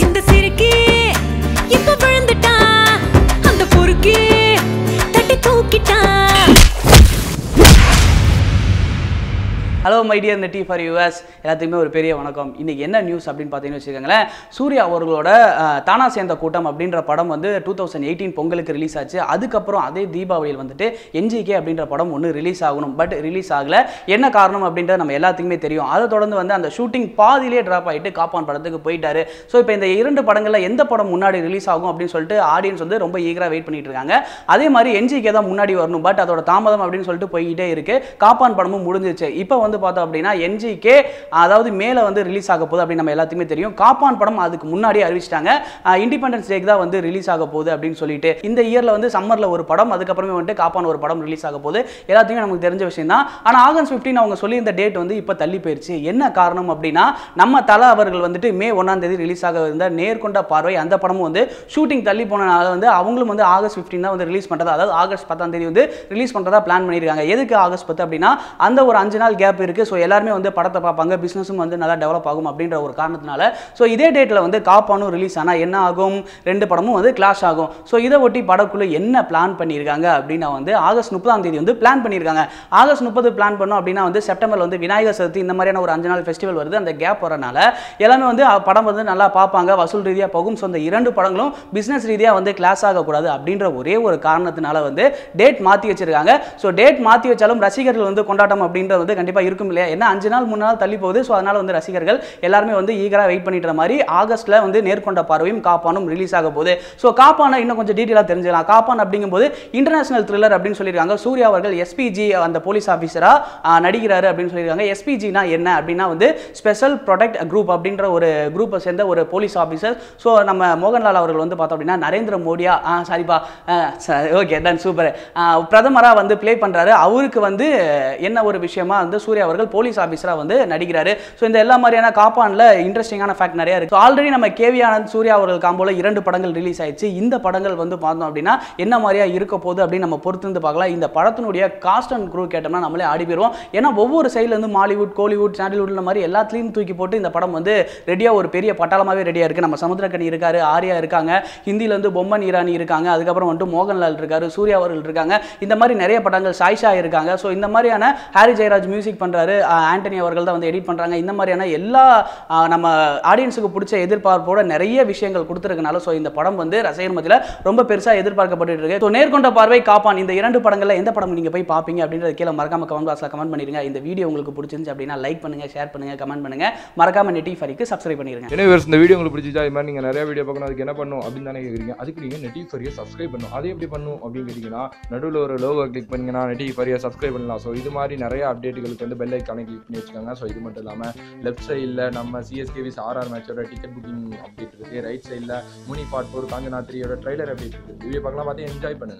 இந்த சிறுக்கி இப்ப விழுந்துட்டா அந்த பொறுக்கி தட்டி தூக்கிட்டா. ஹலோ மை டியர் நெட்டி ஃபார் யூஎஸ் எல்லாத்துக்குமே ஒரு பெரிய வணக்கம். இன்றைக்கி என்ன நியூஸ் அப்படின்னு பார்த்தீங்கன்னு வச்சுக்கோங்களேன். சூர்யா அவர்களோட தானா சேர்ந்த கூட்டம் அப்படின்ற படம் வந்து 2018 பொங்கலுக்கு ரிலீஸ் ஆச்சு. அதுக்கப்புறம் அதே தீபாவளியில் வந்துட்டு என்ஜிகே அப்படின்ற படம் ஒன்று ரிலீஸ் ஆகணும். பட் ரிலீஸ் ஆகலை. என்ன காரணம் அப்படின்றது நம்ம எல்லாத்துக்குமே தெரியும். அதை தொடர்ந்து வந்து அந்த ஷூட்டிங் பாதியிலே ட்ராப் ஆகிட்டு காப்பான் படத்துக்கு போயிட்டாரு. ஸோ இப்போ இந்த இரண்டு படங்களில் எந்த படம் முன்னாடி ரிலீஸ் ஆகும் அப்படின்னு சொல்லிட்டு ஆடியன்ஸ் வந்து ரொம்ப ஈகராக வெயிட் பண்ணிட்டு இருக்காங்க. அதே மாதிரி என்ஜிகே தான் முன்னாடி வரணும். பட் அதோட தாமதம் அப்படின்னு சொல்லிட்டு போய்கிட்டே இருக்கு. காப்பான் படமும் முடிஞ்சிச்சு. இப்போ வந்து பார்த்தோம் அப்படின்னா என்ஜிகே அதாவது மேல வந்து ரிலீஸ் ஆக போகுது அப்படின்னு நம்ம எல்லாத்துக்குமே தெரியும். காப்பான் படம் அதுக்கு முன்னாடியே அறிவிச்சிட்டாங்க. இண்டிபெண்டன்ஸ் டேக்கு தான் வந்து ரிலீஸ் ஆக போகுது அப்படின்னு சொல்லிட்டு இந்த இயர்ல வந்து சம்மர்ல ஒரு படம், அதுக்கப்புறமே வந்து காப்பான் ஒரு படம் ரிலீஸ் ஆக போகுது. எல்லாத்துக்குமே நமக்கு தெரிஞ்ச விஷயம் தான். ஆனால் ஆகஸ்ட் 15 அவங்க சொல்லி இந்த டேட் வந்து இப்போ தள்ளி போயிருச்சு. என்ன காரணம் அப்படின்னா நம்ம தல அவர்கள் வந்துட்டு மே 1ஆம் தேதி ரிலீஸ் ஆக இருந்த நேர்கொண்ட பார்வை அந்த படமும் வந்து ஷூட்டிங் தள்ளி போனனால வந்து அவங்களும் வந்து ஆகஸ்ட் 15 தான் வந்து ரிலீஸ் பண்றதா, அதாவது ஆகஸ்ட் 10ஆம் தேதி வந்து ரிலீஸ் பண்றதா பிளான் பண்ணியிருக்காங்க. எதுக்கு ஆகஸ்ட் 10 அப்படின்னா அந்த ஒரு 5 நாள் கேப் இருக்கு. ஸோ எல்லாருமே வந்து படத்தை பார்ப்பாங்க, பிசினஸும் வந்து நல்லா டெவலப் ஆகும் அப்படின்ற ஒரு காரணத்தினால ஸோ இதே டேட்டில் வந்து காப்பானும் ரிலீஸ் ஆனால் என்ன ஆகும், ரெண்டு படமும் வந்து கிளாஷ் ஆகும். ஸோ இதை ஒட்டி படக்குழு என்ன பிளான் பண்ணியிருக்காங்க அப்படின்னா வந்து ஆகஸ்ட் 30ஆம் தேதி வந்து பிளான் பண்ணியிருக்காங்க. ஆகஸ்ட் 30 பிளான் பண்ணோம் அப்படின்னா வந்து செப்டம்பர் வந்து விநாயகர் சதுர்த்தி இந்த மாதிரியான ஒரு 5 நாள் ஃபெஸ்டிவல் வருது. அந்த கேப் வரனால எல்லாமே வந்து படம் வந்து நல்லா பார்ப்பாங்க, வசூல் ரீதியாக போகும். ஸோ இந்த இரண்டு படங்களும் பிசினஸ் ரீதியாக வந்து கிளாஸ் ஆகக்கூடாது அப்படின்ற ஒரே ஒரு காரணத்தினால வந்து டேட் மாற்றி வச்சிருக்காங்க. ஸோ டேட் மாற்றி வச்சாலும் ரசிகர்கள் வந்து கொண்டாட்டம் அப்படின்றது வந்து கண்டிப்பாக இருக்கும் இல்லையா. ஏன்னா 5 நாள் 3 நாள் தள்ளி போகுது. ஸோ அதனால வந்து ரசிகர்கள் எல்லாருமே வந்து ஈகராக வெயிட் பண்ணிட்டு மாதிரி ஆகஸ்ட்ல வந்து நேர்கொண்ட பார்வையும் காப்பானும் ரிலீஸ் ஆக போகுது. ஸோ காப்பான இன்னும் கொஞ்சம் டீட்டெயிலாக தெரிஞ்சுக்கலாம். காப்பான் அப்படிங்கும்போது இன்டர்நேஷனல் த்ரில்லர் அப்படின்னு சொல்லியிருக்காங்க. சூர்யா அவர்கள் எஸ்பிஜி அந்த போலீஸ் ஆஃபீஸராக நடிக்கிறாரு அப்படின்னு சொல்லியிருக்காங்க. எஸ்பிஜினா என்ன அப்படின்னா வந்து ஸ்பெஷல் ப்ரொடெக்ட் குரூப் அப்படின்ற ஒரு குரூப்பை சேர்ந்த ஒரு போலீஸ் ஆஃபீஸர். ஸோ நம்ம மோகன்லால் அவர்கள் வந்து பார்த்தோம் அப்படின்னா நரேந்திர மோடியா சாரிப்பா ஓகே டன் சூப்பர் பிரதமராக வந்து பிளே பண்ணுறாரு. அவருக்கு வந்து என்ன ஒரு விஷயமா வந்து சூர்யா அவர்கள் போலீஸ் ஆஃபீஸராக வந்து நடிக்கிறாரு. ஸோ இந்த எல்லா மாதிரியான காப்பான்ல இன்ட்ரெஸ்டிங்கான ஃபேக்ட் நிறைய இருக்கு. ஆல்ரெடி நம்ம கேவி ஆனந்த் சூர்யா அவர்கள் காம்போல 2 படங்கள் ரிலீஸ் ஆயிடுச்சு. இந்த படங்கள் வந்து பார்த்தோம் அப்படின்னா என்ன மாதிரியா இருக்க போகுது அப்படின்னு நம்ம பொறுத்து இருந்து பார்க்கலாம். இந்த படத்தினுடைய காஸ்ட் அண்ட் க்ரூ கேட்டோம்னா நம்மளே ஆடி போயிடுவோம். ஏன்னா ஒவ்வொரு சைட்ல இருந்து மாலிவுட், கோலிவுட், சாண்டில்வுட் மாதிரி எல்லாத்துலையும் தூக்கி போட்டு இந்த படம் வந்து ரெடியா ஒரு பெரிய பட்டாளமாவே ரெடியா இருக்கு. நம்ம சமுத்திரக்கனி இருக்காரு, ஆர்யா இருக்காங்க, ஹிந்தில வந்து பொம்மன் ஈரானி இருக்காங்க, அதுக்கப்புறம் வந்து மோகன்லால் இருக்காரு, சூர்யா அவர்கள் இருக்காங்க. இந்த மாதிரி நிறைய படங்கள், சாய்ஷா இருக்காங்க. ஸோ இந்த மாதிரியான ஹாரி ஜெயராஜ் மியூசிக் பண்றாரு, ஆண்டனி அவர்கள் தான் வந்து எடிட் பண்றாங்க. இந்த மாதிரியான எல்லா நம்ம ஆடியன்ஸுக்கு பிடிச்ச எதிர்பார்ப்போட நிறைய விஷயங்கள் கொடுத்துருக்கனால ஸோ இந்த படம் வந்து ரசிகர் மத்தியில் ரொம்ப பெருசாக எதிர்பார்க்கப்பட்டு இருக்கு. ஸோ நேர்கொண்ட பார்வை, காப்பான் இந்த 2 படங்களில் எந்த படம் நீங்க போய் பார்ப்பீங்க அப்படின்றது கீழே மறக்காம கமெண்ட் பாக்ஸ்ல கமெண்ட் பண்ணிருங்க. இந்த வீடியோ உங்களுக்கு பிடிச்சிருந்துச்சு அப்படின்னா லைக் பண்ணுங்க, ஷேர் பண்ணுங்க, கமெண்ட் பண்ணுங்க. மறக்காம நெட்டி ஃபாரிக்கு சப்ஸ்கிரைப் பண்ணிருங்க. இந்த வீடியோ உங்களுக்கு பிடிச்சிச்சா, இது மாதிரி நீங்க நிறைய வீடியோ பார்க்கணும், அதுக்கு என்ன பண்ணணும் அப்படின்னு தானே கேட்குறீங்க. அதுக்கு நீங்க நெட்டி ஃபாரியை சப்ஸ்கிரைப் பண்ணணும். அது எப்படி பண்ணணும் அப்படின்னு கேட்டீங்கன்னா நடுவில் ஒரு லோகோ கிளிக் பண்ணீங்கன்னா நெட்டி ஃபாரியை சப்ஸ்கிரைப் பண்ணலாம். ஸோ இது மாதிரி நிறைய அப்டேட்டுகளுக்கு வந்து பெல் ஐக்கானை கிளிக் பண்ணி வச்சுக்கோங்க. ஸோ இது மட்டும் இல்லாமல் லெஃப்ட் சைடில் நம்ம சிஎஸ்கே விஸ் ஆர்ஆர் மேட்சோட டிக்கெட் புக்கிங் அப்டேட் இருக்குது. ரைட் சைடில் முனி பார்ட் 4 காஞ்சனா 3யோட ட்ரைலர் அப்டேட் இருக்குது. வீடியோ பார்க்கலாம், பார்த்து என்ஜாய் பண்ணுங்க.